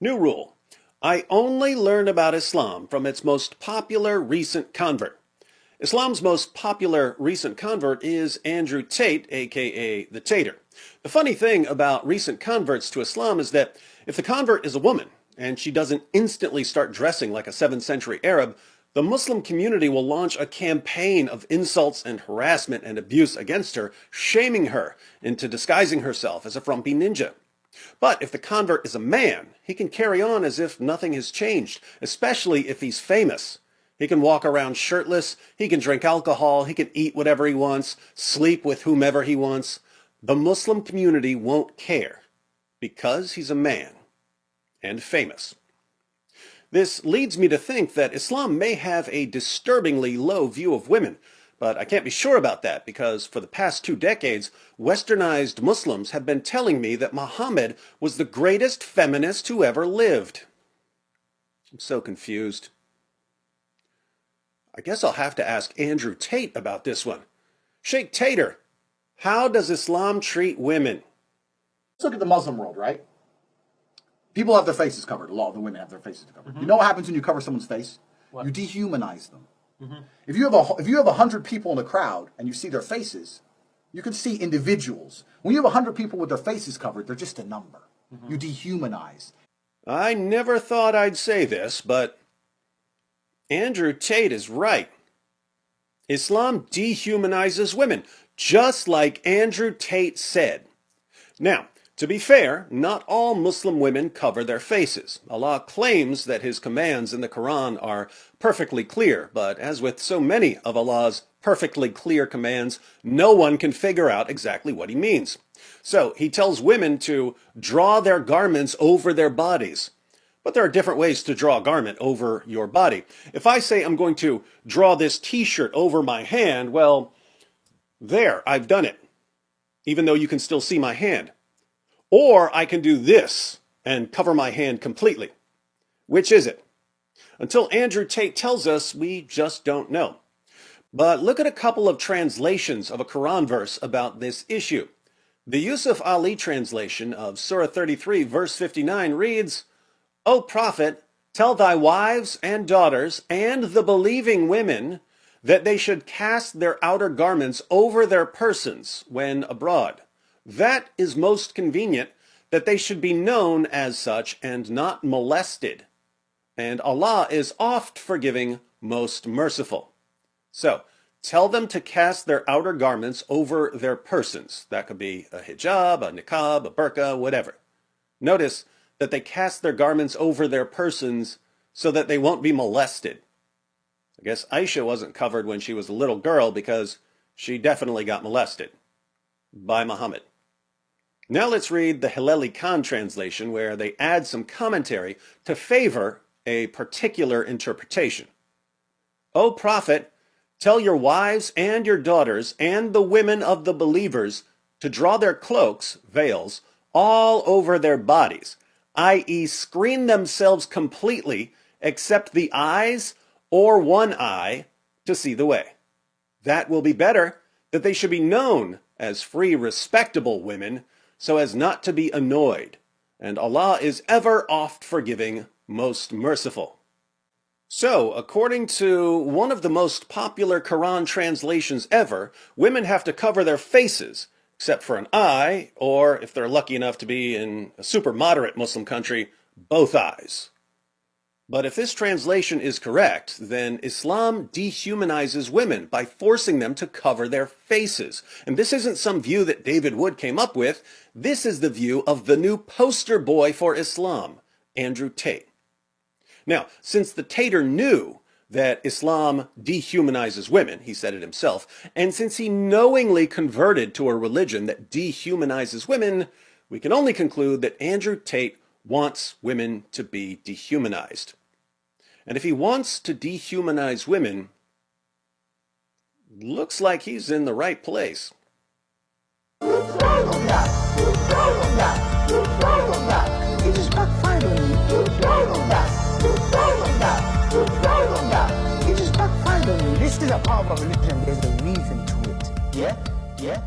New rule. I only learn about Islam from its most popular recent convert. Islam's most popular recent convert is Andrew Tate, aka the Tater. The funny thing about recent converts to Islam is that if the convert is a woman, and she doesn't instantly start dressing like a 7th century Arab, the Muslim community will launch a campaign of insults and harassment and abuse against her, shaming her into disguising herself as a frumpy ninja. But if the convert is a man, he can carry on as if nothing has changed, especially if he's famous. He can walk around shirtless, he can drink alcohol, he can eat whatever he wants, sleep with whomever he wants. The Muslim community won't care because he's a man and famous. This leads me to think that Islam may have a disturbingly low view of women, but I can't be sure about that because for the past 2 decades, westernized Muslims have been telling me that Muhammad was the greatest feminist who ever lived. I'm so confused. I guess I'll have to ask Andrew Tate about this one. Sheikh Tater, how does Islam treat women? Let's look at the Muslim world, right? People have their faces covered. A lot of the women have their faces covered. You know what happens when you cover someone's face? What? You dehumanize them. If you have 100 people in a crowd and you see their faces, you can see individuals. When you have 100 people with their faces covered, they're just a number. You dehumanize. I never thought I'd say this, but Andrew Tate is right. Islam dehumanizes women, just like Andrew Tate said. Now, to be fair, not all Muslim women cover their faces. Allah claims that his commands in the Quran are perfectly clear, but as with so many of Allah's perfectly clear commands, no one can figure out exactly what he means. So he tells women to draw their garments over their bodies. But there are different ways to draw a garment over your body. If I say I'm going to draw this t-shirt over my hand, well, there, I've done it, even though you can still see my hand. Or I can do this and cover my hand completely. Which is it? Until Andrew Tate tells us, we just don't know. But look at a couple of translations of a Quran verse about this issue. The Yusuf Ali translation of Surah 33, verse 59 reads, O Prophet, tell thy wives and daughters and the believing women that they should cast their outer garments over their persons when abroad. That is most convenient, that they should be known as such and not molested. And Allah is oft forgiving, most merciful. So, tell them to cast their outer garments over their persons. That could be a hijab, a niqab, a burqa, whatever. Notice that they cast their garments over their persons so that they won't be molested. I guess Aisha wasn't covered when she was a little girl because she definitely got molested by Muhammad. Now let's read the Hilali Khan translation where they add some commentary to favor a particular interpretation. O Prophet, tell your wives and your daughters and the women of the believers to draw their cloaks, veils, all over their bodies, i.e. screen themselves completely except the eyes or one eye to see the way. That will be better, that they should be known as free, respectable women, so as not to be annoyed, and Allah is ever oft forgiving, most merciful. So, according to one of the most popular Quran translations ever, women have to cover their faces, except for an eye, or if they're lucky enough to be in a super moderate Muslim country, both eyes. But if this translation is correct, then Islam dehumanizes women by forcing them to cover their faces. And this isn't some view that David Wood came up with. This is the view of the new poster boy for Islam, Andrew Tate. Now, since the Tater knew that Islam dehumanizes women, he said it himself, and since he knowingly converted to a religion that dehumanizes women, we can only conclude that Andrew Tate wants women to be dehumanized. And if he wants to dehumanize women, looks like he's in the right place. It just backfired on me. It just backfired on me. This is a part of a religion. There's a reason to it. Yeah?